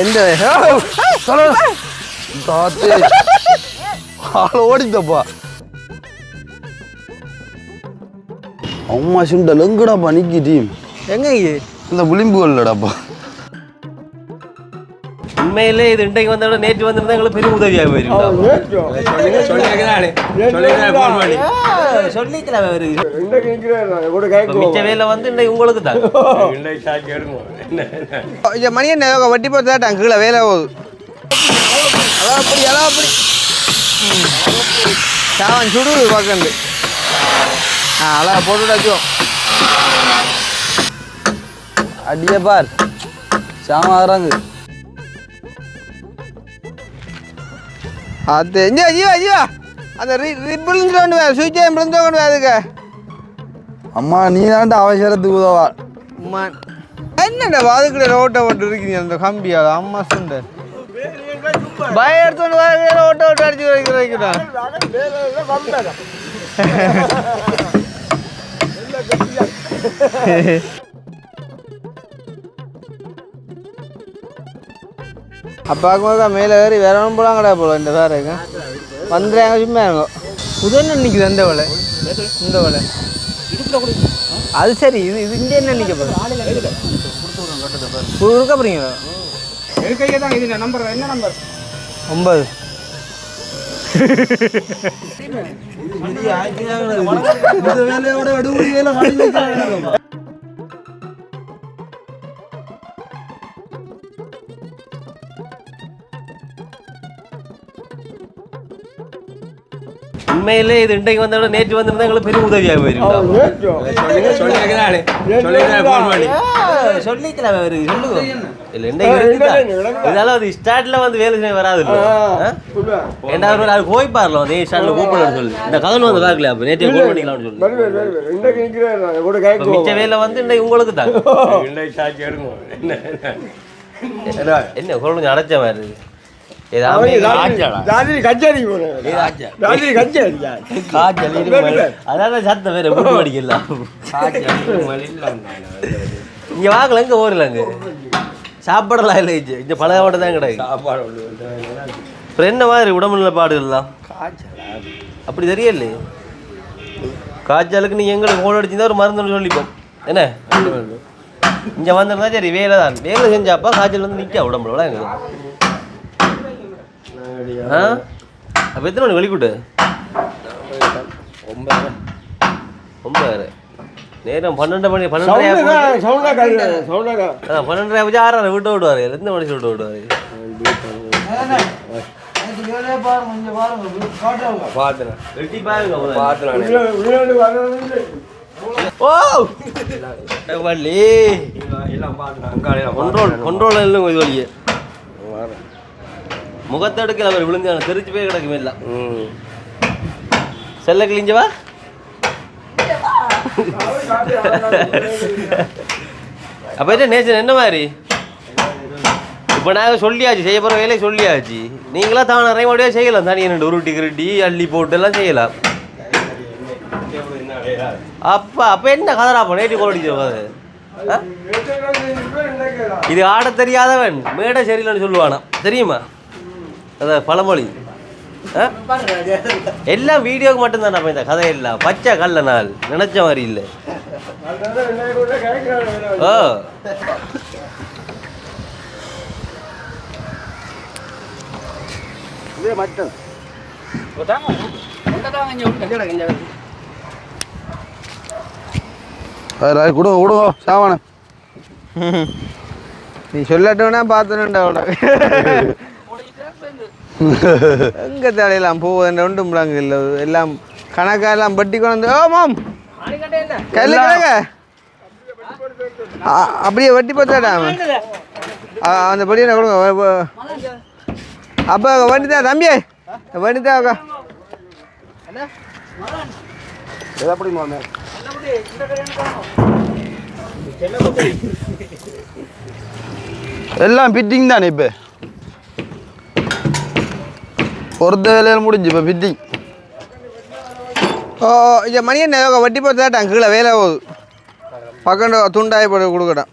எந்த ஓடித்தப்பா அம்மா சுண்டல் எங்கடாப்பா நிக்கி டீம் எங்க இந்த விளிம்புகள்லடாப்பா உண்மையிலே இது இன்றைக்கு வந்தோட நேற்று வந்திருந்தா எங்களுக்கு பெரிய உதவியாக போயிருக்கோம். மிச்ச வேலை வந்து இன்றைக்கு உங்களுக்கு தான். மணி என்ன வட்டி போட்டாங்க கீழே வேலை போகுது. அப்படி சாவன் சுடுது பார்க்கண்டு. அழகா போட்டுடாச்சும் அடியே பார் சாம ஆறாங்க. அது ஜீவா அந்த ரிப்பிள் கொண்டு சுவிட்சை கொண்டு அதுக்கு அம்மா நீ தான்டா அவசரத்துக்கு உதவா அம்மா என்னடா வாதுக்குள்ள ரோட்டை ஓட்டு இருக்கீங்க அந்த கம்பியால் அம்மா சுண்ட பய எடுத்து ஓட்ட அடிச்சு வைக்கிறான். அப்பாவுக்கு மேலே ஏறி வேற ஒன்றும் போலாம் கடை போல இந்த வேற வந்துடுறாங்க சும்மா இருக்கும் புதன் நிற்குது அந்த வேலை இந்த வேலை அது சரி இது இது இங்கே என்ன நிற்க போகுது இருக்க போறீங்களா என்ன நம்பர் 9 வேலையோட விடுமுறை வேலை உண்மையிலே இது இன்றைக்கு வந்தோட நேற்று வந்திருந்தா எங்களுக்கு பெரிய உதவியாக போயிருக்கோம். இதெல்லாம் அது ஸ்டார்ட்ல வந்து வேலை செய்ய வராது. ஏன்னா அது போய்ப்பார்ல அதே ஸ்டார்ட்ல கூப்பிடணும் சொல்லி இந்த கதன் வந்து பார்க்கல அப்ப நேற்று கோல் பண்ணிக்கலாம்னு சொல்லி மிச்ச வேலை வந்து இன்றைக்கு உங்களுக்கு தான். என்ன சொல்லுங்க அடைச்ச மாதிரி இருக்கு. அதான் சத்தம் வேற படிக்கலாம். இங்க வாங்கல எங்க ஊர்ல அங்க சாப்பாடலாம் இல்லை இங்க பழகோட தான் கிடையாது சாப்பாடு. என்ன மாதிரி உடம்புல பாடுகள்லாம் அப்படி தெரியல. காய்ச்சலுக்கு நீ எங்களுக்கு கோல் அடிச்சிருந்தா ஒரு மருந்து சொல்லிப்போம் என்ன இங்க வந்திருந்தா சரி வேலை தான் வேலை செஞ்சாப்பா காய்ச்சல் வந்து நிற்க உடம்புல எங்களுக்கு. அப்போ எத்தனை மணி வெளிக்கூட்டு 9 நேரம் 12 மணி 12:30 6 விட்டு விடுவாரு. எந்த மணி விட்டு விடுவாரு கொண்ட்ரோல் இல்லை இது வழியே முகத்தை எடுக்கல அவர் விழுந்தாங்க தெரிச்சு போய் கிடக்குமே இல்லை செல்ல கிழிஞ்சவா அப்போ என்ன நேச்சர் என்ன மாதிரி இப்போ நாங்கள் சொல்லியாச்சு செய்ய போகிற வேலையை சொல்லியாச்சு. நீங்களா தான் நிறைய மாதிரியாக செய்யலாம் தனியாக 2 உருட்டி கிருட்டி அள்ளி போட்டு எல்லாம் செய்யலாம். அப்போ என்ன கதராப்பா நேற்று கோடிச்சு இது ஆட தெரியாதவன் மேடை சரியில்லைன்னு சொல்லுவானா தெரியுமா அதான் பழமொழி. எல்லாம் வீடியோக்கு மட்டும்தான் இந்த கதையெல்லாம் பச்சை கல்ல நாள் நினைச்ச மாதிரி இல்லை. ஓ கொடுங்க கொடுங்க சாவான நீ சொல்லட்டோன்னா பார்த்துனுண்டா எங்கே தலையெல்லாம் போகுது ஒன்றும் இல்லை எல்லாம் கணக்கெல்லாம் பட்டி கொண்டு மாம் கல்லு கிடங்க அப்படியே வட்டி பார்த்தாடா அந்த படியை கொடுங்க. அப்போ வண்டி தான் தம்பியே வண்டி தான் அக்கா எல்லாம் ஃபிட்டிங் தானே இப்போ ஒருத்த வேலையில் முடிஞ்சு இப்போ ஃபிட்டிங். ஓ இந்த மணி என்ன வட்டி பார்த்தாட்டான் கீழே வேலை போகுது பக்கண்டு துண்டாய் போட்டு கொடுக்கட்டான்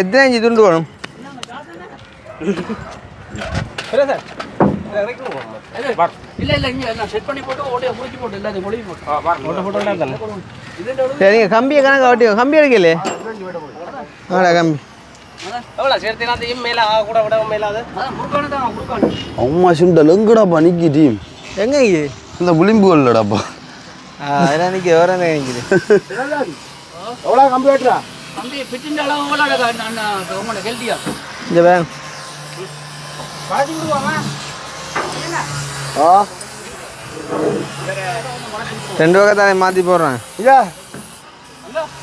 எத்தனை இஞ்சி துண்டு வேணும்? சரிங்க, கம்பியை கணக்கு ஓட்டி கம்பி எடுக்கலையே. ஆடா கம்பி அம்மா சுண்டல் எங்கடாப்பா நிக்கி டீம் எங்க இந்த விளிம்புகள்லடாப்பா. அதெல்லாம் நிற்க வேற என்ன நிற்கிது? எவ்வளோ கம்பி வெட்டுறா? இந்த பேங்க் ரெண்டு பக்கத்தாலே மாற்றி போடுறேன். இதா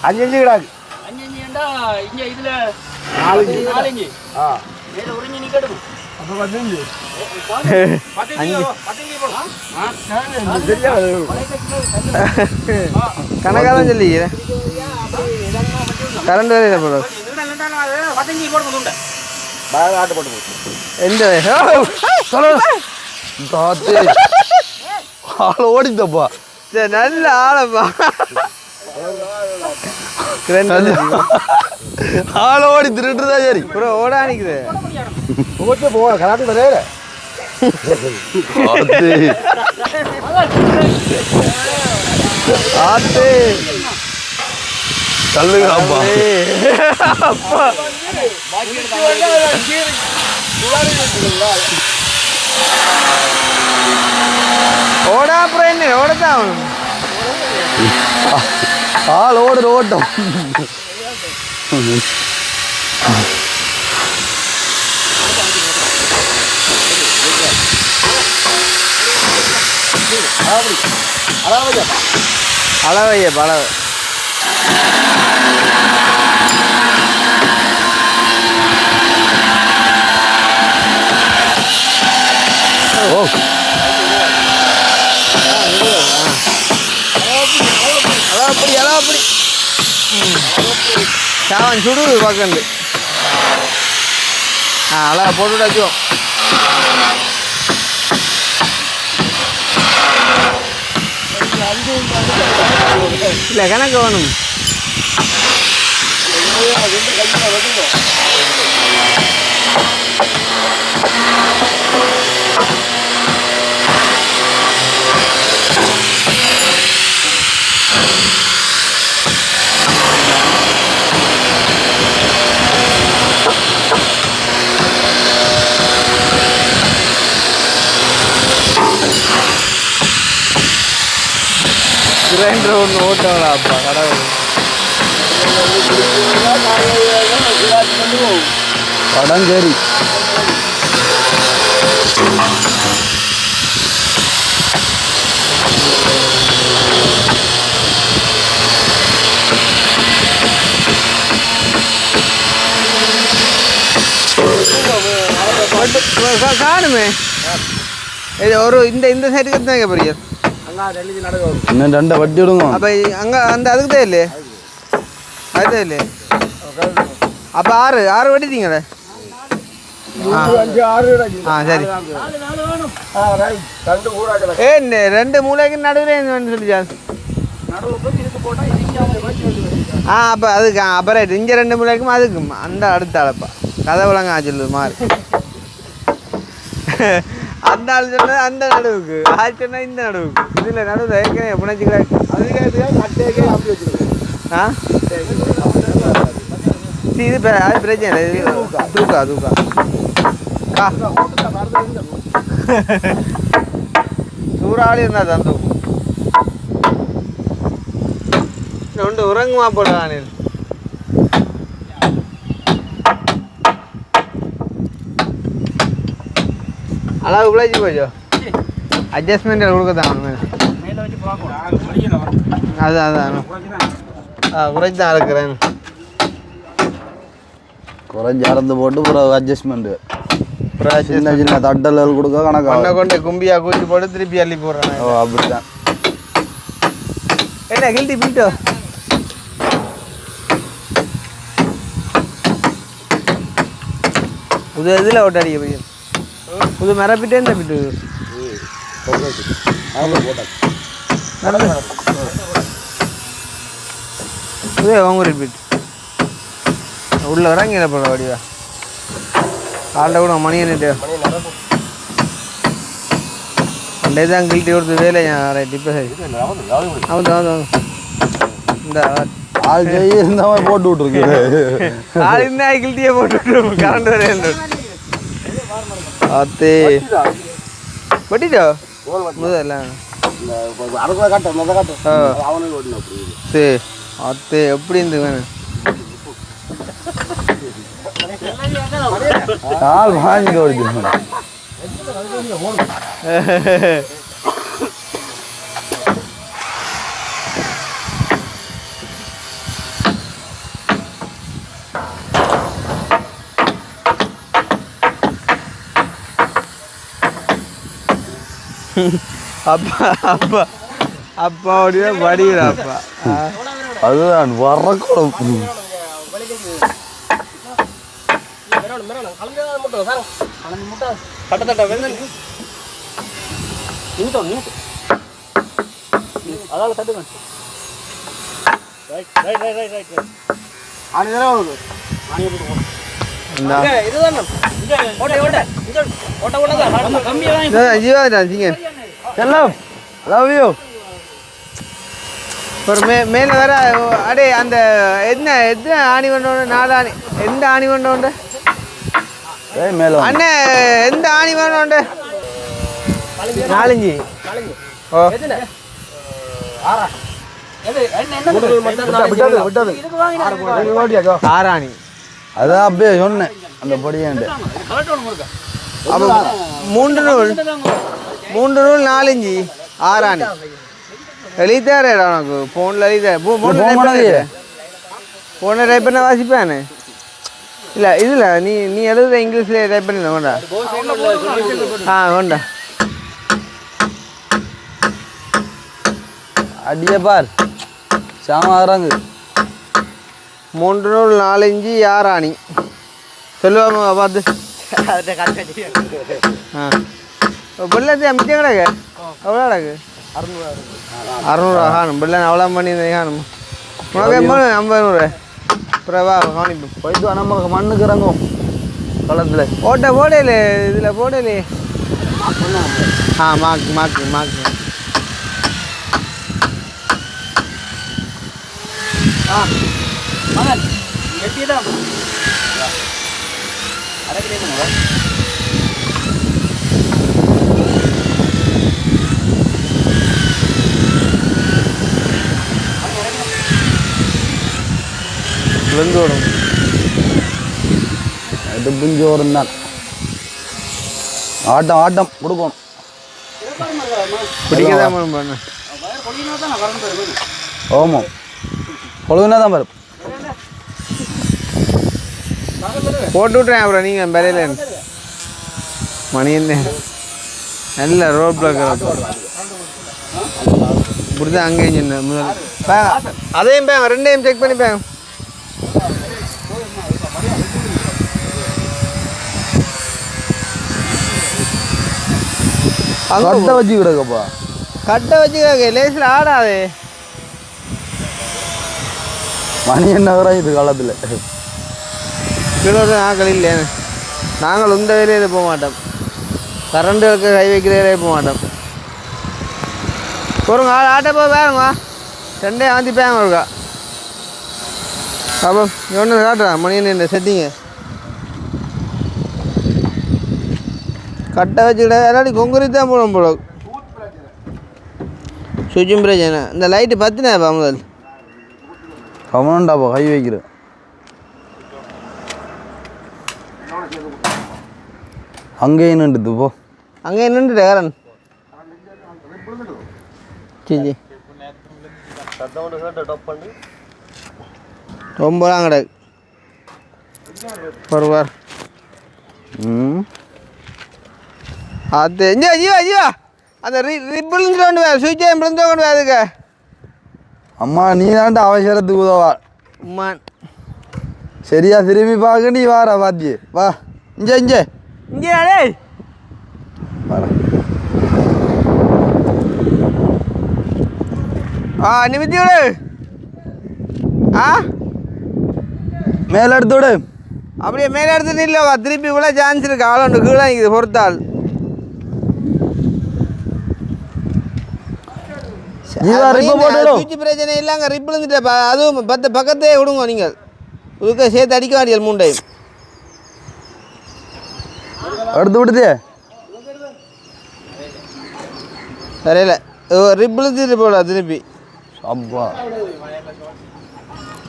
5 இன்ச்சு கிடாது. 5 இன்ச்சுண்டா இங்க இதுல 4 இன்ச்சு. மேல ஒரு இன்ச்சு நிக்கணும். அப்ப 10 இன்ச்சு. 10 இன்ச்சு போடலாம். கணக்காதான் சொல்லி கரண்ட் வேலையில போட 10 இன்ச்சு போடுங்க துண்டை. ஆட்டு போட்டு எந்த ஆள் ஓடித்தப்பா. சரி, நல்ல ஆளப்பா. ஆள் ஓடி திருட்டுதா. சரி அப்புறம் ஓடா நிற்குது. போ கராட்டு வரையில ஆத்து தள்ளுகிறாப்பா. அப்பா ஓடா அப்புறம் என்ன ஓடத்தான் ஆள் ஓடுற ஓட்டம். அளவைய அளவு ஓ அப்படி அப்படி சாவன் சுடுது பார்க்கண்டு. அழகா போட்டுட்டாச்சோ. இல்லை கணக்கு வேணும். கிரைண்டர் ஒன்று ஓட்டவளாப்பா கடவுள். படம் சரி. காணுமே இது ஒரு இந்த சைடுக்கு தான் பெரிய. இன்னும் 2 வட்டி விடுங்க. அப்போ அங்கே அந்த அதுக்கு தான் இல்லையே, அதுதான் இல்லையே. அப்போ 6 வெட்டிட்டீங்களே. சரி. என்ன 2 மூளைக்கு நடுவில் சொல்லிச்சான். அப்போ அதுக்கு அப்புறம் இங்கே 2 மூளைக்கும் அதுக்கும் அந்த அடுத்த அளப்பா கதை விளங்க சொல்லுது மாறு. அந்த ஆள் சொன்னது அந்த நடுவுக்கு, ஆள் சொன்னா இந்த நடுவுக்கு. இதில் நடுவில் ஏற்கனவே புனைச்சிக்கிறேன். இது அது பிரச்சனை இல்லை. இது தூக்கா சூறாவளி இருந்தால் தான் தூக்கும். ஒன்று உறங்குமா போடுவான். அளவு விளைச்சி போச்சோ. அட்ஜஸ்ட்மெண்ட் கொடுக்கத்தான் அதான் குறைச்சி தான் இருக்கிறேன். குறைஞ்சி அறந்து போட்டு அப்புறம் அட்ஜஸ்ட்மெண்ட்டு சின்ன தட்டல் கொடுக்க கணக்கு கொண்டு கும்பியா கூச்சி போட்டு திருப்பி அள்ளி போடுறேன். ஓ அப்படித்தான். என்ன கில்ட்டி பிட்டோ புது இதில் ஓட்டாடிக்க பையன். புது மரப்பிட்டே இந்த பிட்டு புது வாங்குற பிட்டு உள்ள இறங்கிட போகிற வடிவா ஆள்கிட்ட கூட மணி என்னட்டு அண்டே தான் கில்ட்டி கொடுத்து வேலை ரைட் இப்போ சரி அவங்க அவங்க இந்த ஆள் செய்ய இருந்த மாதிரி போட்டு விட்டுருக்கு ஆள் இந்த கில்ட்டியே போட்டு விட்டுருவோம் கரண்ட் வரையில் அத்தே வெட்டிட்டோ முதல்ல சரி அத்தே எப்படி இருந்து வேணும் ஆள் வாங்கி ஓடிச்சு அப்பா அப்பா அப்பாவுடைய வடிகிறா அப்பா அதுதான் வரக்கூடும் ஜீவாதான் சிங்கன் செல்லம் லவ் யூ ஒரு மேலே வேற அடே அந்த எத்தனை ஆணி பண்ணோண்டு 4 ஆணி எந்த ஆணி பண்ணோண்டு ஏய் மேல அண்ணே எந்த ஆணி பண்ணோண்டு 4 ஓ ஆறு ஆணி அதான் அப்படியே சொன்னேன் அந்த பொடியாண்டு அப்போ 3 நூல் 4 இஞ்சி 6 ஆணி எழுதித்தாரேடா உனக்கு ஃபோனில் எழுதித்தேன் ஃபோனில் டைப் பண்ண வாசிப்பேன் இல்லை இதில் நீ எழுதுற இங்கிலீஷில் டைப் பண்ணி கொண்டா கொண்டா அடியே பார் சாமாறாங்க 3 நூல் 4 இஞ்சி 6 ஆணி சொல்லுவாங்க பார்த்து பிள்ளைத்தை மிச்சம் கிடக்கு எவ்வளோ கிடக்கு 600 காணும் பிள்ளை அவ்வளோ பண்ணி காணும் உனக்கு 50 அப்புறம் வா காணிப்போம் போயிட்டு நம்ம மண்ணுக்கு இறங்கும் களத்தில் போடலே இதில் போடலே மாக்கு வெந்தோடும் அடுப்புஞ்சோறும் தான் ஆட்டம் கொடுக்கணும் பிடிக்கதான் பண்ண ஆமாம் பொழுதுனா தான் பாரு போட்டு விட்றேன் அப்புறம் நீங்கள் விரையில மணி என்ன நல்ல ரோட் பிளாக் இப்படிதான் அங்கேயும் சொன்ன முதல் அதையும் பேங்க 2ஐயும் செக் பண்ணி பேங்க கட்டை வச்சு கிடக்கப்பா கட்டை வச்சு லேசில் ஆடாதே மணி என்ன வரும் இது காலத்தில் கிலோட நாங்கள் இல்லை நாங்கள் இந்த வேலையில் போக மாட்டோம் கரண்ட்டுக்கு கை வைக்கிற வேலையை போக மாட்டோம் பொறுங்க ஆட்டை போய் பேருங்க 2 ஆந்தி பேங்க இருக்கா அப்போ ஒன்று காட்டுறா மணி இந்த செட்டிங்க கட்டை வச்சுக்கிட்ட எல்லாத்தையும் கொங்குரி தான் போடும் போல சுவிட்சும் பிரச்சனை இந்த லைட்டு பற்றினேப்பா முதல் கவனண்டாப்பா கை வைக்கிறேன் அங்கேயே நின்றுது போ அங்கே நின்றுட்டு கரன் சரி ரொம்ப தான் கிடக்கு ஒரு வார் அது ஜீவா அந்த ரிப்பிள்ஸ் கொண்டு வே சுவிட்ச் பிளந்து கொண்டு வே அதுக்கு அம்மா நீ தாண்டா அவசரத்துக்கு உதவா அம்மா சரியா திரும்பி பார்க்க நீ வாரா பாத்தியே வா இங்கே டேய் வர நிமித்தி விடு மேலே எடுத்து விடு. அப்படியே மேலே எடுத்துட்டு இல்லைவா திருப்பி இவ்வளோ சான்ஸ் இருக்கு ஆள் ஒன்று கீழே இது பொறுத்தாள் ஜீவா ரிப்பு போட்டுடும். சுவிட்ச் பிரச்சனை இல்லைங்க ரிப் விழுந்துட்டேப்பா அதுவும் பக்கத்தே விடுங்க நீங்கள் இதுக்கு சேர்த்து அடிக்க வேண்டியது 3 டைம் எடுத்து விடுதே. சரியில்ல ரிப் விழுந்துட்டு போடா திருப்பி அப்பா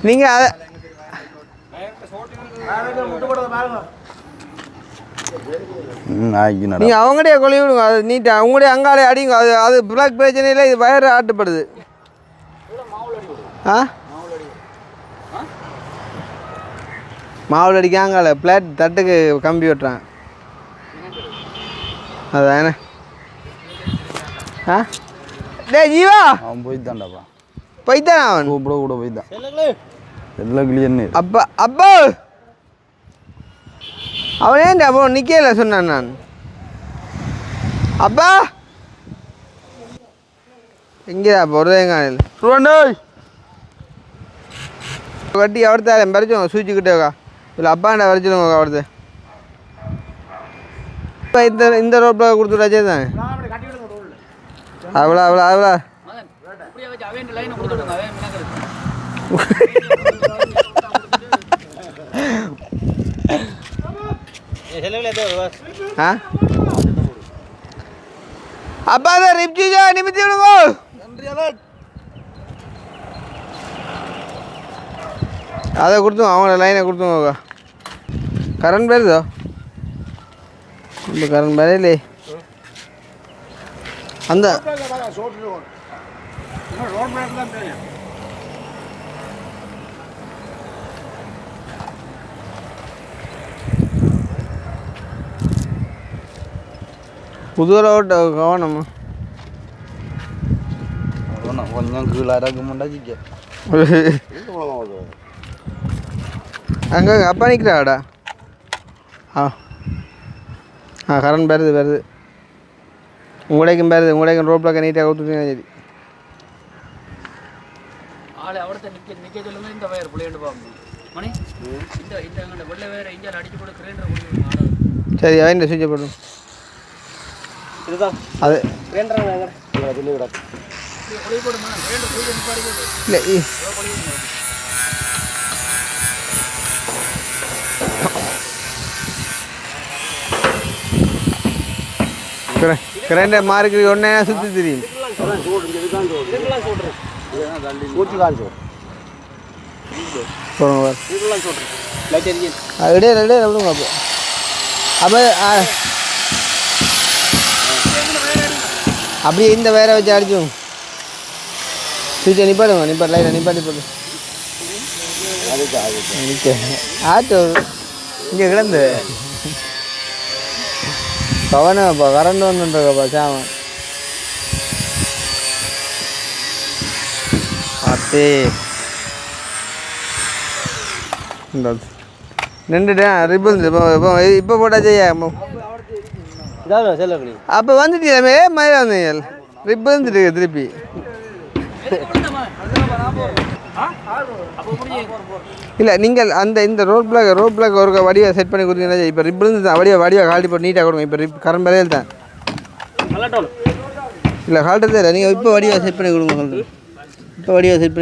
நீங்கள் அதை நாய்க்கு நட. நீங்கள் அவங்கடைய கொலை விடுங்க அது நீட்டாக அவங்களுடைய அங்காலே அடிங்க அது பிளாக் பிரச்சனை இல்லை இது வயர் ஆட்டுப்படுது ஆ மாவுள் அடிக்காங்கால பிளாட் தட்டுக்கு கம்பி வெட்டுறான் அதானே ஆ டே ஜீவா அவன் போய்த்தான்டாப்பா. போய்த்தானே அவன் கூப்பிட கூட போய்த்தான். எல்லாம் கிளியர்னு. அப்பா அவனேண்டா அப்போ நிற்கல சொன்னான் நான் அப்பா எங்கேடா பொருதேங்கானில் வட்டி அவர்த்தாலும் பறிச்சோங்க சூச்சிக்கிட்டேக்கா இல்லை அப்பாண்டா வரைச்சிடுங்க அவர்த்து இந்த ரோட்டில் கொடுத்துட்டாச்சே தானே அவ்வளோ ஆ அப்பா தான் ரிப்ஜிஜா நிமித்தி விடுங்க அதை கொடுத்துங்க அவங்கள லைனை கொடுத்துங்க கரண்ட் பேருதோ இந்த கரண்ட் பேரே அந்த புது ரோட்டு கவனம்மா கொஞ்சம் கீழே இறக்க மாட்டாச்சிக்க. அங்கே அப்பா நிற்கிறாடா ஆ கரண்ட் வருது உங்களைக்கும் ரோட்டில் நீட்டாக கொடுத்துட்டீங்கன்னா சரி ஆளை அவர்கிட்ட நிக்க சொல்லுங்க இந்த வயர் புள்ளையண்டு பாப்போம் மணி இந்த வெள்ளை வயரை இங்கே அடிச்சு போட்டு கிரைண்டர் கொடுக்கணும் சரி அவன் சுவிட்சை போடும் இதுதான் அது கிரைண்டர் இல்லை கிரைண்டர் மார்க்கு ஒன்றே சுற்றி தெரியும் இடையில விடுங்க அப்போ அப்படியே இந்த வேற வச்சு அடிச்சோம் சுவிட்சை நிப்பாடுங்க நிப்பாட்டு ஆட்டோ இங்கே கிடந்து கவனப்பா கரண்ட் ஒன்றுன்றப்பா சாமன் அத்தே நின்றுட்டேன் ரிப்பன் இப்போ போட்டாச்சையா அப்போ வந்துட்டீங்களே மயில வந்தீங்க ரிப்பு வந்துட்டு திருப்பி இல்லை நீங்கள் அந்த இந்த ரோட் பிளாக் ஒரு வடிவை செட் பண்ணி கொடுத்தீங்கன்னா இப்போ ரிப்பு இருந்து தான் வடிவை கால்ட்டி போட்டு நீட்டாக கொடுங்க இப்போ ரிப் கரண்ட் வரையில் தான் இல்லை கால்ட்டதே இல்லை நீங்கள் இப்போ வடிவை செட் பண்ணி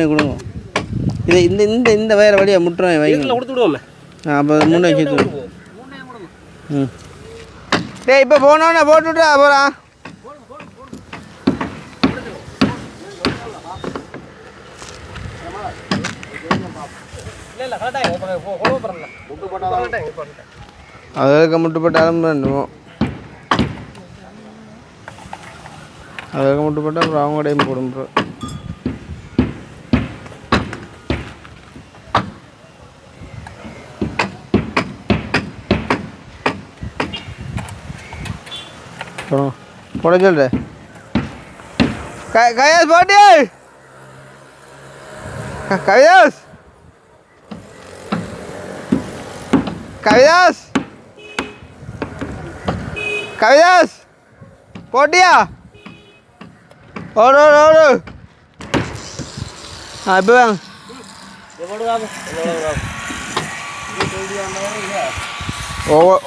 கொடுங்க இதை இந்த வேறு வழியை முட்டுறோம் வைங்க கொடுத்து விடுவோம். அப்போ 3 வச்சு டேய் இப்போ போனோன்னே போட்டுவிட்டா போகிறான் அதுக்கு முட்டு போட்டாலும் பண்ணுவோம் அதுக்கு முட்டு போட்டால் அப்புறம் அவங்க டைம் போடும் ப்ரோ போட சொல்ற கயாஸ் போட்டி கவிதாஸ் போட்டியா ஓடு இப்போ வாங்க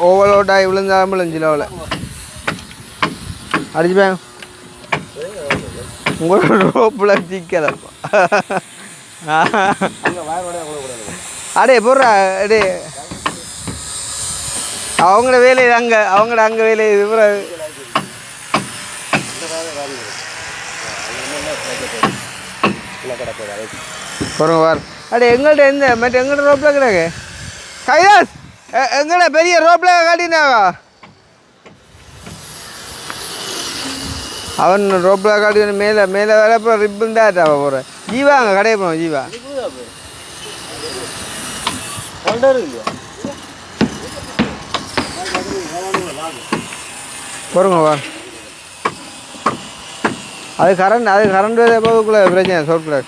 ஓவலோட்டாக விழுந்தாலும் விழுஞ்சிலோவில் அடிச்சுப்பேன் உங்களோட ரோப்பில் சிக்கலப்பா அடே போடுறா அடே அவங்களோட வேலை அங்கே அவங்களோட அங்கே வேலை இது போகிறோங்க வார் அடே எங்கள்கிட்ட எந்த மற்ற எங்கள்கிட்ட ரோப்பில் கிடக்கு கைலாஸ் எங்கள்கிட்ட பெரிய ரோப்பில் காட்டினாவா அவன் ரோப்பில் காட்டி மேலே மேலே வேலை அப்புறம் ரிப்பன் தான் போகிறேன் ஜீவா அங்கே கடையை போவோம் ஜீவா போகிறோங்க வா அது கரண்ட் வேலை போகக்குள்ள பிரச்சனை சொல்லக்கூடாது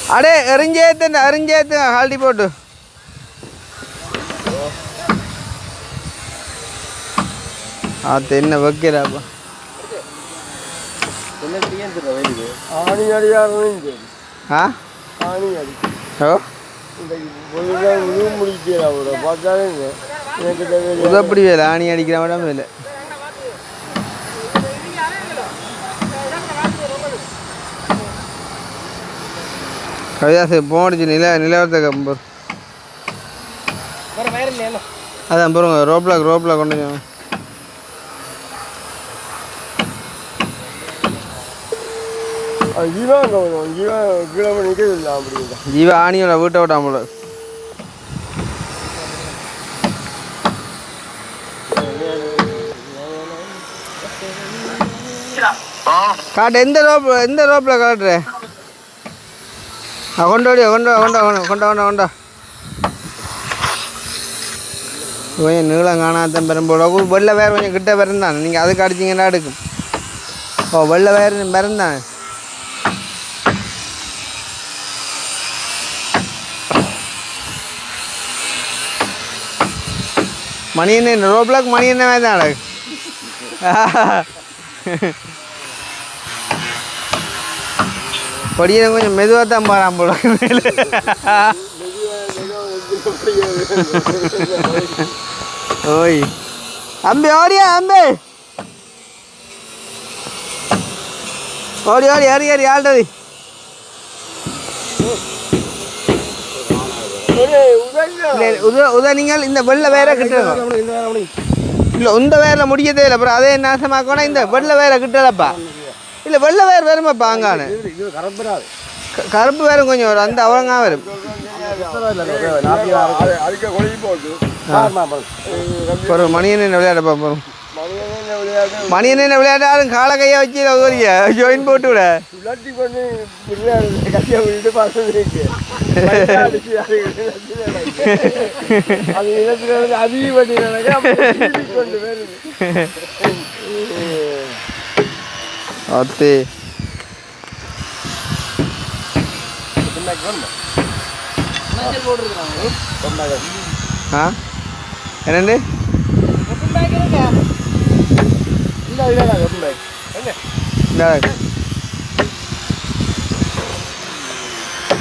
அடே எறிஞ்சேத்து ஹால்டி போட்டு என்ன வைக்கிறாப்பா ஆ ஓ உதப்படி வேலை ஆணி அடிக்கிற மேடம் வேலை கவிதாசு போடிச்சு நிலவரத்தை கம்பர் அதான் போகிறோங்க ரோப்பில் கொண்டு ஜீவா ஆணியோட வீட்டை விட்டாமல காட்டு எந்த ரோப்பில் காட்டுற கொண்டா கொஞ்சம் நீளம் காணாதான் பெரும்போது வெள்ளை வேறு கொஞ்சம் கிட்ட பிறந்தான் நீங்கள் அதுக்கு அடிச்சிங்கன்னா எடுக்கும் ஓ வெள்ளை வேறு பிறந்தான் மணி என்ன ரோப்ளாக் மணி என்ன மாதிரி தான் அழகு படியை கொஞ்சம் மெதுவாக தான் போகிறான் போல மேலே ஓய் அம்பி ஓடியா அம்பி ஓடி ஏறி ஆல்ரெடி நீங்கள் இந்த வெள்ளை வேற கிட்டல இல்லை இந்த வேரில் முடியதே இல்லை அப்புறம் அதே நாசமாக்கணும் இந்த வெள்ளை வேற கிட்டலப்பா இல்லை வெள்ளை வேறு வருமாப்பா அங்கானு கருப்பு வேறு கொஞ்சம் வரும் அந்த அவங்கா வரும் ஒரு மணியன் விளையாடப்பா போகிறோம் மணியன் விளையாடாலும் காலை கையை வச்சு ஒரு ஜாயின் போட்டு விட அத்தே ஆ என்னண்டு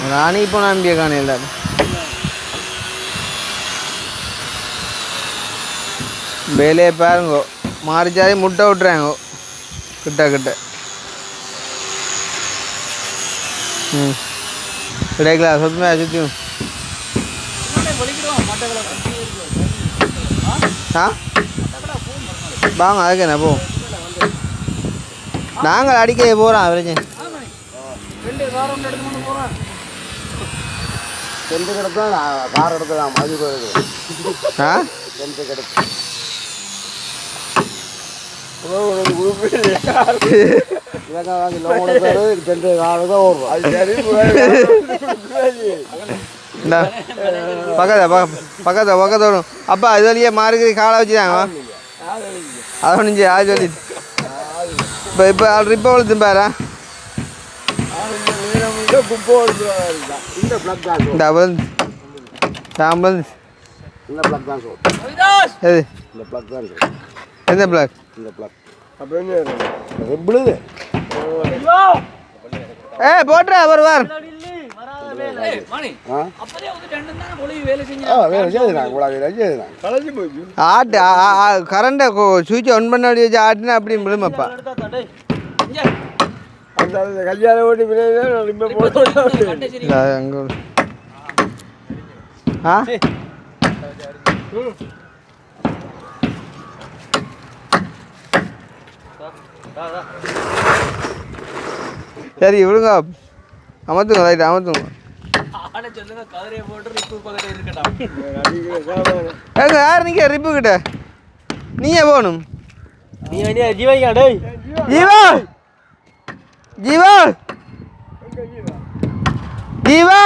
ராணி இப்போ நம்பிய காண எல்லாரும் வேலையை பாருங்கோ மாறிச்சாலே முட்டை விட்டுறாங்கோ கிட்ட கிடைக்கலாம் சொத்துமே சுற்றியும் ஆ வாங்க அதுக்கு என்ன போ நாங்கள் அடிக்க போகிறோம் அவரேஜ் கார் எடுக்கலாம் மதி ஆ பக்கத்தோடும் அப்பா இது வழியே மாறுக்கு காலை வச்சுதாங்க அதை ஒன்று அது சொல்லி இப்போ ரிப்பை வளர்த்து பாரா இந்த ஆம்புலன்ஸ் எது எந்த பிளாக் போட்டுறா வருவார் ஏய் மணி அப்பதே வந்து ரெண்டு தான் ஒளி வேலை செஞ்சு வேலை செய்யுறாங்க கூட வேலை செய்யுறாங்க கலைஞ்சு போச்சு ஆட்டு கரண்டை சுவிட்ச் ஆன் பண்ண வேண்டிய வச்சு ஆட்டுனா அப்படி விழுமப்பா இங்க அந்த கல்யாண ஓட்டி பின்னாடி கட்டை சரி அங்கே ஆ சரி விடுங்க அமர்த்துங்க ரைட் அமர்த்துங்க ஆட சொல்லுங்க கதிரையை போட்டு ரிப்பு பக்கத்துல இருக்கட்டும் ஏங்க யார் நீங்க ரிப்பு கிட்ட நீயே போகணும் நீ வேண்டிய ஜீவனிக்கா டேய் ஜீவா ஜீவா ஜீவா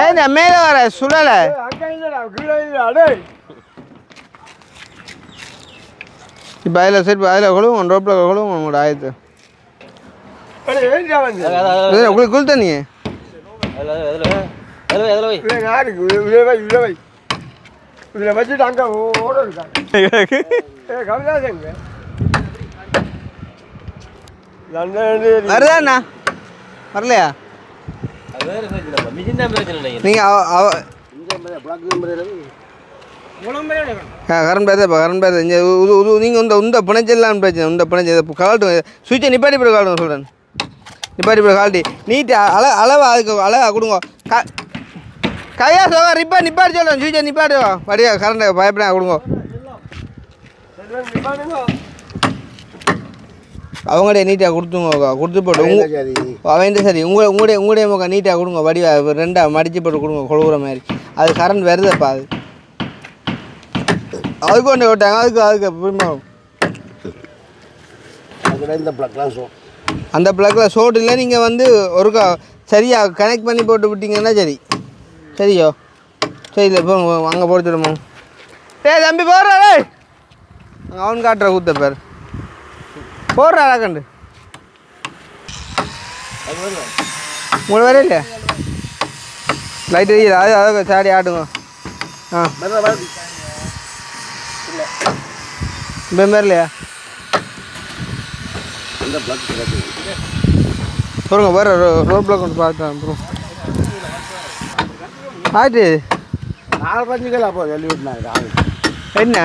ஏன் மேலே வர சுடலை இப்போ அதில் செட் அதில் கொழுவும் ரோப்பில் கொழுவும் உங்களோட ஆயத்து உங்களுக்கு குள் தண்ணி வச்சுட்டு அங்கே ஓட இருக்காங்க வருதாண்ணா வரலையா நீங்கள் கரண் பேர் கரண் பேர் இங்கே நீங்கள் இந்த பிணைச்செல்லாம் பிரச்சனை இந்த பிணைச்சல் கால்ட்டு சுவிட்சை நிப்பாட்டி போய் கால்ட்டு சொல்கிறேன் நிப்பாட்டி போய் கால்ட்டி நீட்டு அளவா அதுக்கு அளவா கொடுங்க கையா சொல்ல ரிப்பா நிப்பாட்டி சொல்கிறேன் சுவிட்சை நிப்பாட்டி வடியா கரண்ட்டை பயப்படா கொடுங்க அவங்களே நீட்டாக கொடுத்துங்க கொடுத்து போட்டு அவன் சரி உங்களுடைய முகம் நீட்டாக கொடுங்க வடிவா ரெண்டாக மடித்து போட்டு கொடுங்க கொழுகுற மாதிரி அது கரண்ட் வருதப்பா அது அதுக்கு கொண்டு விட்டாங்க அதுக்கு பிரிமாவும் இந்த பிளக்லாம் ஷோ அந்த பிளக்கில் ஷோட் இல்லை நீங்கள் வந்து ஒருக்கா சரியாக கனெக்ட் பண்ணி போட்டு விட்டீங்கன்னா சரி சரியோ சரி இல்லை இப்போ அங்கே போட்டுடுமோ டேய் தம்பி போடுறா டேய் அவன் காட்டுற கூத்த பேர் போடுறா கண்டு மூணு பேரே இல்லையா லைட் எரியுது அது அதை சாடி ஆட்டுங்க ஆ இப்போ மாரிலையா சொல்லுங்க வேறு ரோட் பிளாக் ஒன்று பார்த்தேன் அப்புறம் ஆயிட்டு 4 கிலோ அப்போ சொல்லி விட்டுனாங்க என்ன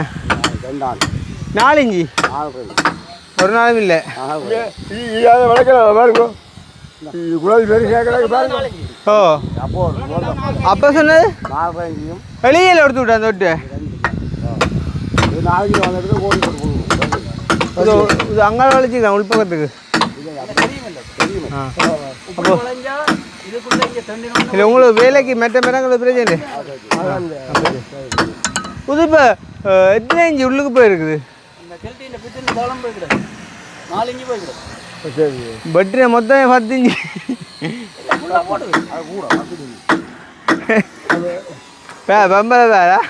4 இஞ்சி ஒரு நாளும் இல்லை பாருங்க குழந்தை பெரிய சேர்க்கறாங்க பாருங்க ஓ அப்போ சொன்னது 4 இஞ்சியும் வெளியில் எடுத்து விட்டேன் தொட்டு 4 கிலோ வந்துட்டு கோடி போட்டு இது அங்காள வலிச்சுக்கலாம் உள்பக்கத்துக்கு அப்போ இல்லை உங்களுக்கு வேலைக்கு மெட்ட மெட்டங்களுக்கு பிரச்சனை புது இப்போ எத்தனை இஞ்சி உள்ளுக்கு போயிருக்குது பட்டின மொத்தம் 10 இஞ்சி பம்பரை வேறா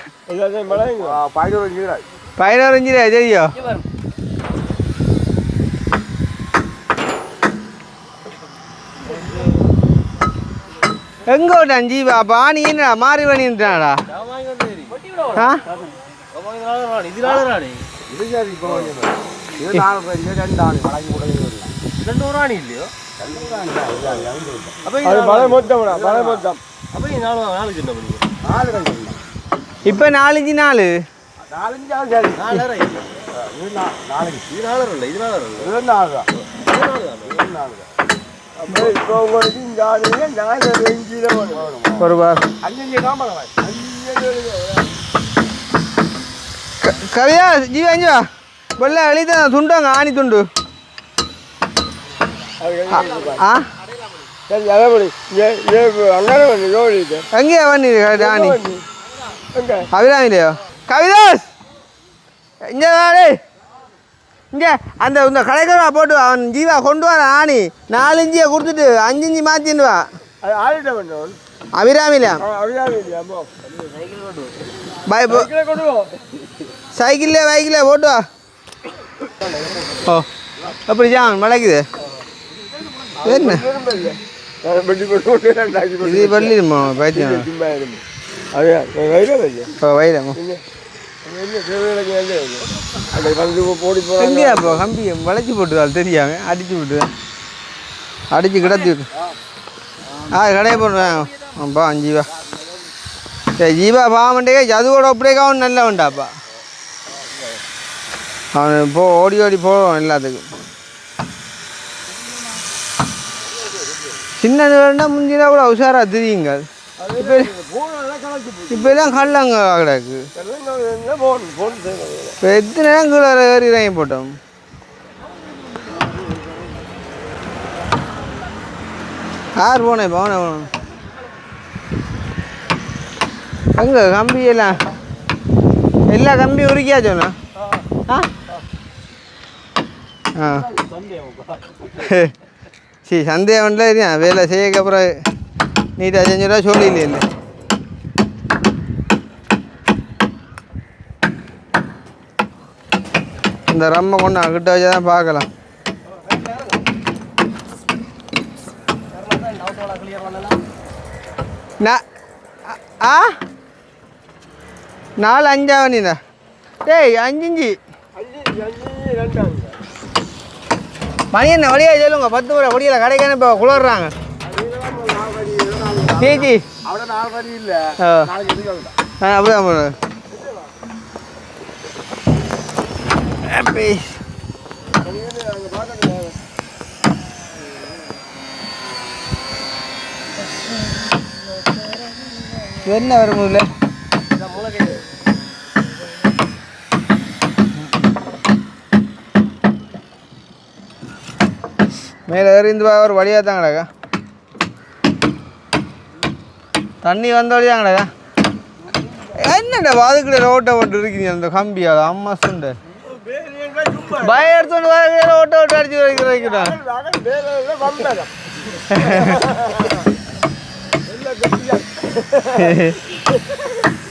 11 இஞ்சி சரிയോ எங்க விட்டான் ஜீவா பாணி என்ன மாறி பண்ணிட்டாடா ஆ இப்போ 4 இஞ்சி 4 கவியா ஜீவா இஞ்சா வெள்ள வெளிதான் துண்டாங்க ஆணி துண்டு எங்கேயா வண்டி ஆணி அபிராமிலையோ கவிதாஸ் இங்கே வாடே இங்கே அந்த இந்த கடைக்கா போட்டு அவன் ஜீவா கொண்டு வர ஆணி 4 இஞ்சியை கொடுத்துட்டு 5 இஞ்சி மாற்றின்னு வா அபிராமிலையா சைக்கிள்ல பைக்கில் போட்டு வா ஓ அப்படி ஜான் மழைக்குது என்ன இது பள்ளிடுமா பைத்தியம் வயிறமா எங்கேயா இப்போ கம்பி வளைச்சி போட்டுதான் தெரியாம அடிச்சு விட்டுதான் அடிச்சு கிடத்தி கடையை போடுவேன் அப்பா 5 ரூபா சரி ஜீவா பாவண்டே அதுவோட அப்படியே அவன் நல்லா உண்டாப்பா அவன் ஓடி ஓடி போவோம் எல்லாத்துக்கும் சின்ன நிலன்னா முந்தினா கூட உஷாராக தெரியுங்க இப்போ எல்லாம் கல்லாங்க கிடக்கு இப்போ எத்தனை நேரம் கீழே ஏறி இறங்கி போட்டோம் யார் போனேன் போனேன் அங்கே கம்பி எல்லாம் எல்லா கம்பியும் உருக்கியாச்சோண்ணா ஆ சரி சந்தேகம்ல இல்லையா வேலை செய்யக்கு அப்புறம் நீட்டாக செஞ்சுட்டா சொல்லியில்லை இந்த ரம்மை கொண்டு கிட்ட வச்சு தான் பார்க்கலாம் ஆ 4 5 நீண்ணா டேய் 5 மணி என்ன வழியா சொல்லுங்க 10 முறை வழியில் கடைக்கான இப்போ குளர்றாங்க ஜி அப்படிதான் போடுறேன் என்ன வரும் முதல்ல மேலே இருந்து ஒரு வழியாக தாங்கடாக்கா தண்ணி வந்த வழியாங்கடாக்கா என்னடா வாதுக்கிட்ட ரோட்டை ஓட்டு இருக்கீங்க அந்த கம்பியால் அம்மா சுண்ட பயம் எடுத்துட்டு ஓட்ட ஓட்டு அடிச்சு வைக்கிறேன்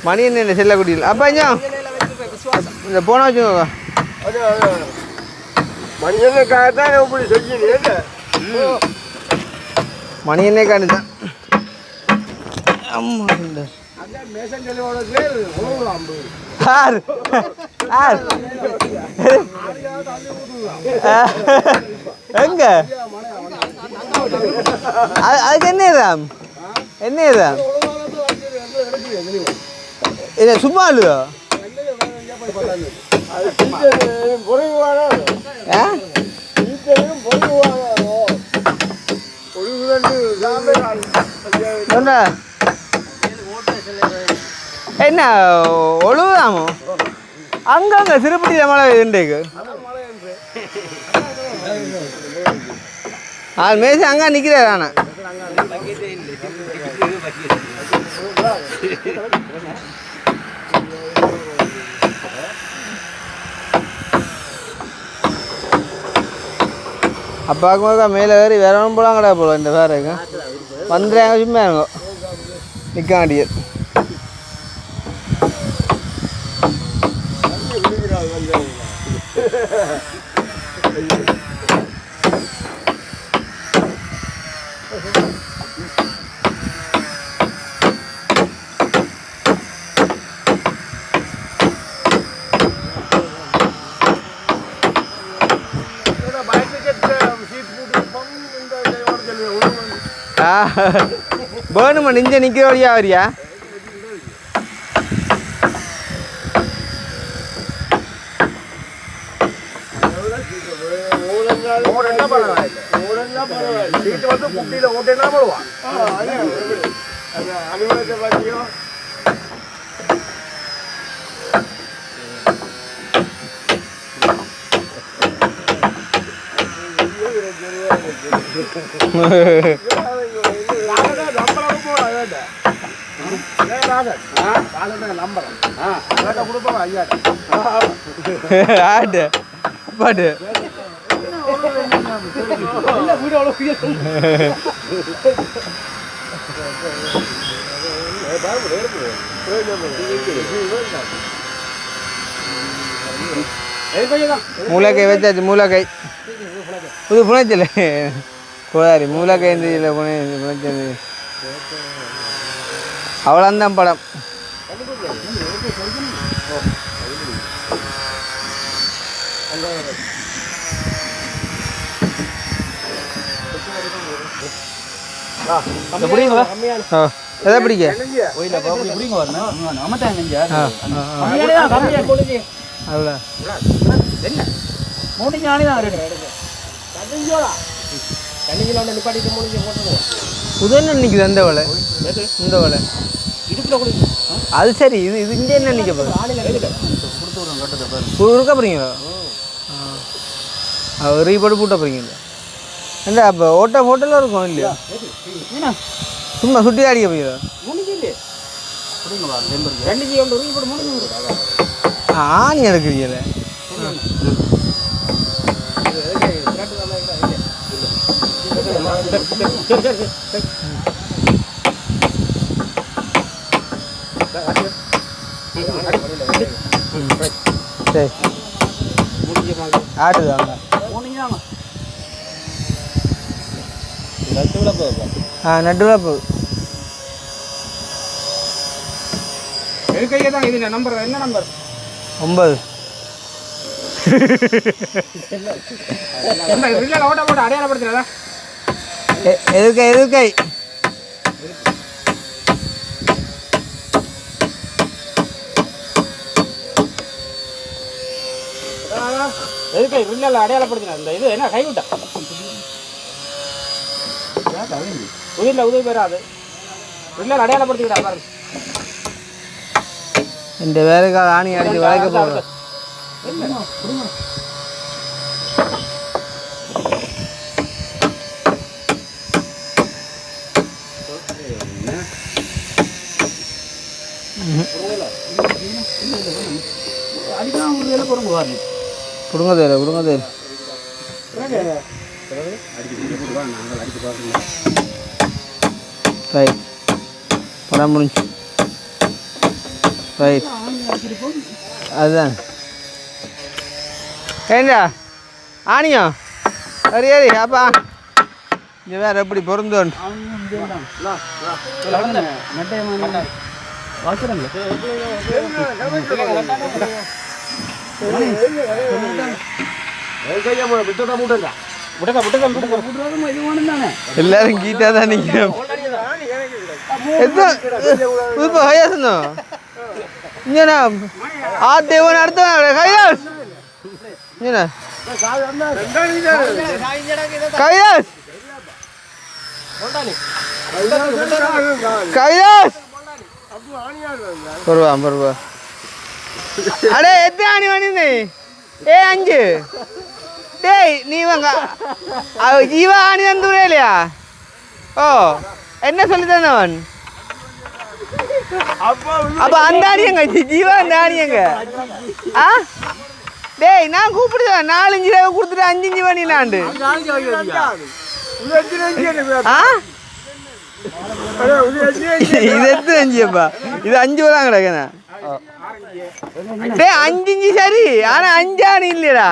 மணி என்ன செல்லக்குடியில் அப்பா ஐயா இந்த போன வச்சுக்கோங்க மணி என்ன காட்டுதான் அம்மா எங்க அதுக்கு என்ன ராம் என்ன ராம் என்ன சும்மா இல்லையோ என்ன ஒழுகுதாமோ அங்கங்க திருப்பதியில் மழை இன்றைக்கு அது மேசி அங்கே நிற்கிறார் ஆனால் அப்பாவுக்கு மேலே ஏறி வேற ஒன்றும் போலாம் கிடையாது போல இந்த வேறுங்க வந்துடுறாங்க சும்மா இருங்கோ நிற்க வேண்டியது வேணுமா நெஞ்ச நிற்கிற வழியா வரியா ஆட்டு பாட்டு மூலக்கை வச்சாச்சு மூலக்கை புது புனைச்சல் கோதாரி மூலக்கை இந்த புனைச்சது அவ்வளோந்தான் படம் ஓ எதை பிடிக்க அவ்வளோ புதன் நிற்குது அந்த வலை இந்த வலை அது சரி இது இது இங்கே என்ன நிற்க போகுது கொடுக்க போகிறீங்களா ரீபோர்டு பூட்ட போகிறீங்களா என்ன அப்போ ஓட்ட ஹோட்டலில் இருக்கும் இல்லையா சும்மா சுட்டி அடிக்க போகிறா ஆணி எடுக்கிறீங்களே சரி ஆட்டுதாங்க நட்டுவிழா போகுது இது நம்பர் என்ன நம்பர் 9 ஓட்ட போட்டு அடையாளப்படுத்துறதா எதுக்கை அடையாளப்படுத்தினா இந்த இது என்ன கைவிட்டா உதவி பெறாது அடையாளப்படுத்திக்கிட்டா பாருங்க இந்த வேலைக்காக ஆணி அடிச்சு வளைக்க போகுது கொடுங்க தேர் ரைட் படம் முடிஞ்சு ரைட் அதுதான் ஏண்டா ஆணியா சரி சரி அப்பா இங்கே வேறு எப்படி பொருந்தோன்னு எல்லாரும் கீட்டா தான் நிற்கிறோம் இப்போ கையாசனோ இங்கேண்ணா ஆ தேவன் அடுத்த கையாஸ் இங்கேண்ணா கையாஸ் கையாஸ் பருவா அடே எத்தனை ஆணி வேணுன்னு ஏ 5 டேய் நீ வாங்க ஜீவ ஆணி தந்துரே இல்லையா ஓ என்ன சொல்லி தந்தவன் அப்போ அந்த ஆணியங்க ஜீவா அந்த ஆணியங்க ஆ டேய் நான் கூப்பிடுதேன் 4-5 ரூபா கொடுத்துட்டு 5 பண்ணினாண்டு ஆ இது எத்தனை 5அப்பா இது 5 தான் கிடக்குண்ணா டேய் 5 சரி ஆனா 5 ஆணி இல்லையடா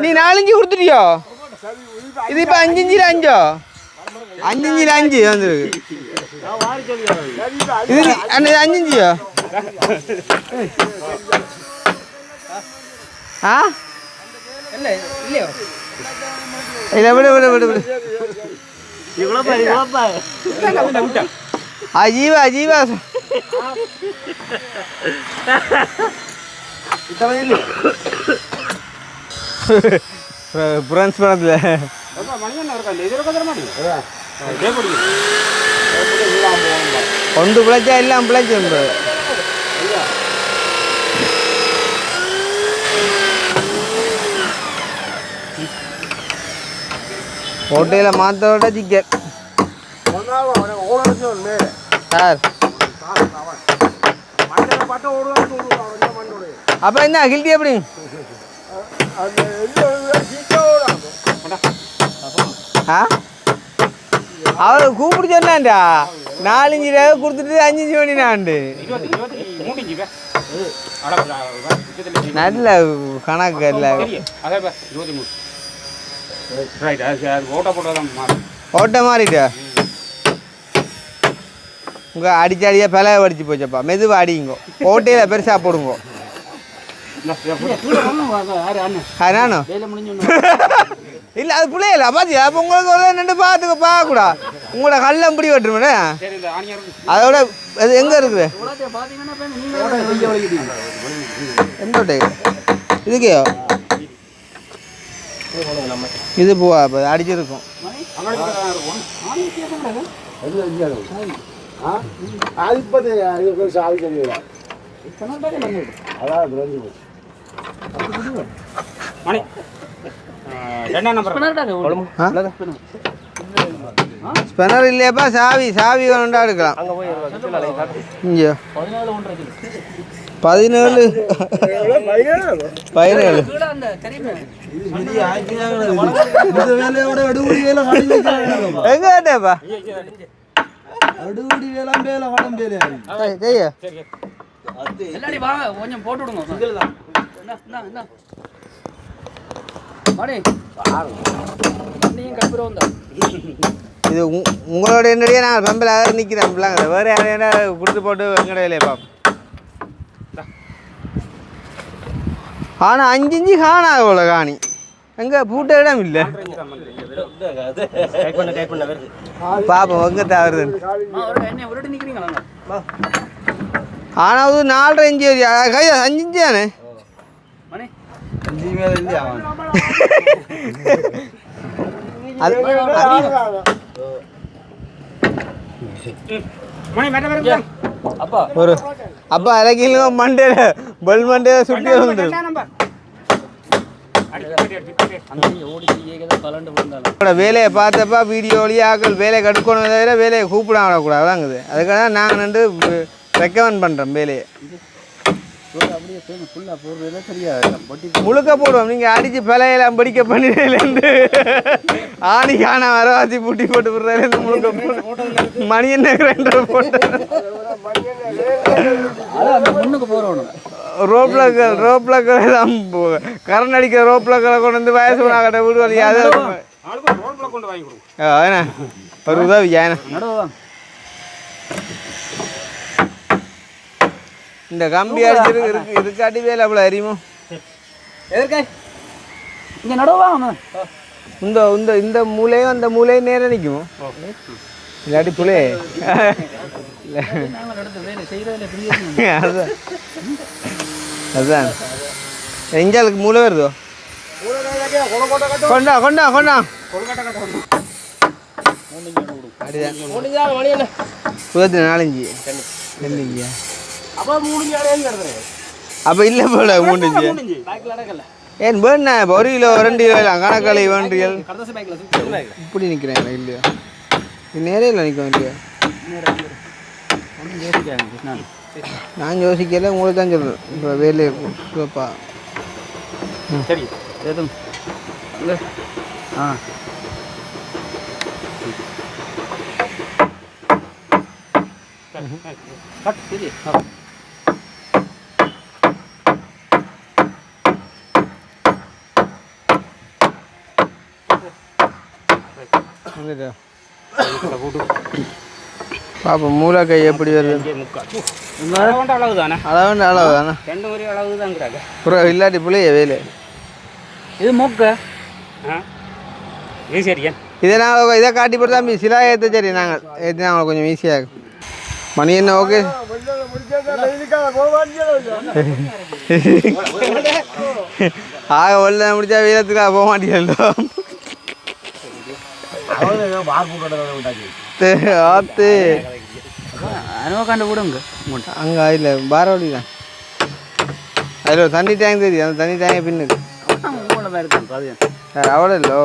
நீ 4-5 கொடுத்துட்டியோ இது இப்போ 5 5 வந்துருக்கு இது அண்ணா 5 ஆ இல்லை விடு ஜீவா ஃப்ரெண்ட்ஸ் பணத்தில் ஒன்று பிழைச்சா எல்லாம் பிழைச்சு ஹோட்டலில் மாற்ற விட சிக்கன் சார் அப்போ என்ன கில்ட்டி எப்படி ஆ அவரை கூப்பிட்டு சொன்னான்டா 4-5 ரூபா கொடுத்துட்டு 5 பண்ணினாண்டு நல்ல கணக்கு இல்லை ஓட்ட மாறிட்டா உங்கள் அடிச்சடியாக பிளவை அடிச்சு போச்சப்பா மெதுவாக அடிங்கோ ஓட்டையில் பெருசாக போடுங்கோ நானும் இல்லை அது பிள்ளையில பாத்தியா அப்போ உங்களுக்கு ஒரு நின்று பார்க்கக்கூடா உங்களோட கல்லம் பிடி வெட்டுருமே அதோட அது எங்கே இருக்குது எந்த இதுக்கே இது போவா இப்போ அடிச்சிருக்கும் ஸ்பெனர் இல்லையாப்பா சாவி கொண்டா எடுக்கலாம் இங்கே 17 எங்க கேட்டேப்பா கொஞ்சம் போட்டு விடுங்க இது உங்களோட என்னடியே நான் பம்பில் யாரும் நிற்கிறேன் பிள்ளைங்க வேறு யாரையும் கொடுத்து போட்டு எங்கடையிலே பார்ப்போம் ஆனால் 5 இஞ்சி காணா இவ்வளோ காணி எங்கே பூட்ட இடம் இல்லை பாப்போம் எங்கே தவறுது ஆனால் அது 4.5 இஞ்சி கையா 5 இஞ்சி தானே ஒரு அப்பா அரைக்கிலோ மண்டேல பல் மண்டேல சுட்டி வந்து வேலையை பார்த்தப்பா வீடியோலயே ஆக்கள் வேலையை கடுக்கணும் தவிர வேலையை கூப்பிட விடக்கூடாதுதாங்குது அதுக்காக தான் நாங்கள் நின்று ரெக்கமெண்ட் பண்ணுறோம் வேலையை முழுக்க போடுவோம் நீங்கள் அடித்து பிழையெல்லாம் படிக்க பண்ணிலேருந்து ஆணி காண வரவாசி பூட்டி போட்டு விடுறதுலேருந்து முழுக்க போட்டு மணி என்ன கிரைண்டர் போட்டு ரோப்ளக்கள் தான் கரண்ட் அடிக்கிற ரோப்ளக்களை கொண்டு வந்து வயசு நாக்கிட்ட வீடு வழி அது ஏன்னா ஒரு உதவி ஏன்னா இந்த கம்பி அடிச்சிருக்கு இதுக்காட்டி வேலை அவ்வளோ அறியுமோ இங்கே நடுவா இந்த மூலையும் அந்த மூலையும் நேரம் நிற்குமோ இல்லாட்டி புள்ளையே அதுதான் அதுதான் எஞ்சாலுக்கு மூளை வருதோ கொண்டா கொண்டா கொண்டா அப்படிதான் 4 2 அப்போ இல்லை போல 3 இஞ்சி ஏன் வேணா இப்போ 1 கிலோ 2 கிலோ எல்லாம் கணக்காளி வேண்டியல் இப்படி நிற்கிறேன் இல்லையா நேரையில் நிற்கும் இல்லையா நான் யோசிக்கல உங்களுக்கு தான் சொல்கிறேன் இப்போ வேலையை சிவப்பா சரி எதுவும் ஆ சரி பாப்பா மூலக்கை எப்படி வருது அளவு தானே அளவு தானே 2 ஒரு அளவு தாங்கிறாங்க அப்புறம் இல்லாட்டி பிள்ளைய வேலை இது மொக்க இது சரியா இதை நாங்கள் இதை காட்டி போட்டு தான் சிலா ஏற்ற சரி நாங்கள் ஏற்றி நாங்கள் கொஞ்சம் ஈஸியாக மணி என்ன ஓகே ஆக ஒல்ல முடிச்சா வீரத்துக்காக போக மாட்டேங்களோ ஆத்து அங்கே இல்லை பாரவழி தான் அதில் ஒரு தண்ணி டேங்க் தெரியும் அந்த தண்ணி டேங்கை பின்னுக்கு அவ்வளோ இல்லோ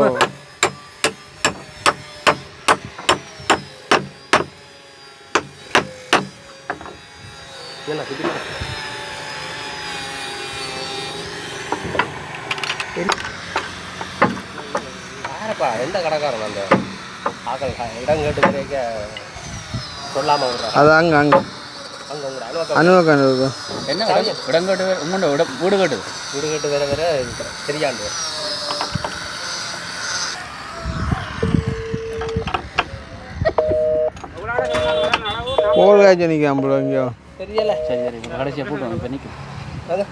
யாரப்பா எந்த கடைக்காரன் அந்த ஆக்கள் இடம் கேட்டு வரைக்க சொல்லாம அது அங்கே அங்கே அனுபவம் இருக்கும் என்ன இடம் கேட்டு உங்களோட வீடு கேட்டுது வீடு கேட்டு வேற வேற தெரியாண்டு கோல் காய்ச்சி நிற்கும் ஐம்பது இங்கேயோ தெரியல சரி சரி கடைசியாக போட்டு இப்போ நிற்கும் அது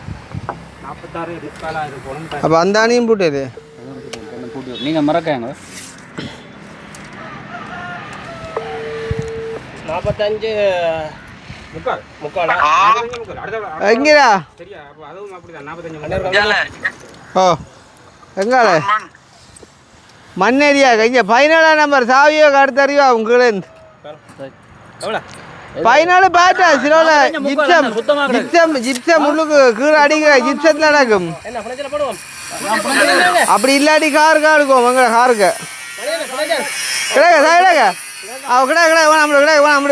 அப்போ அந்த அணியும் போட்டது நீங்கள் மறக்காங்க 45 முக்கால் எங்கடா ஓ எங்கால மண்ணேரியா இங்கே 17 நம்பர் சாவியோ கடத்தறியோ உங்களேந்து 17 பேட்டா சிலோல ஜிப்சம் உள்ளுக்கு கீழே அடிக்கிற ஜிப்சத்தில் நடக்கும் அப்படி இல்லாட்டி காருக்கா இருக்கும் உங்க காருக்கு கிடையாது அவ கிடையாது வேணாம் கிடையாது வேணாம்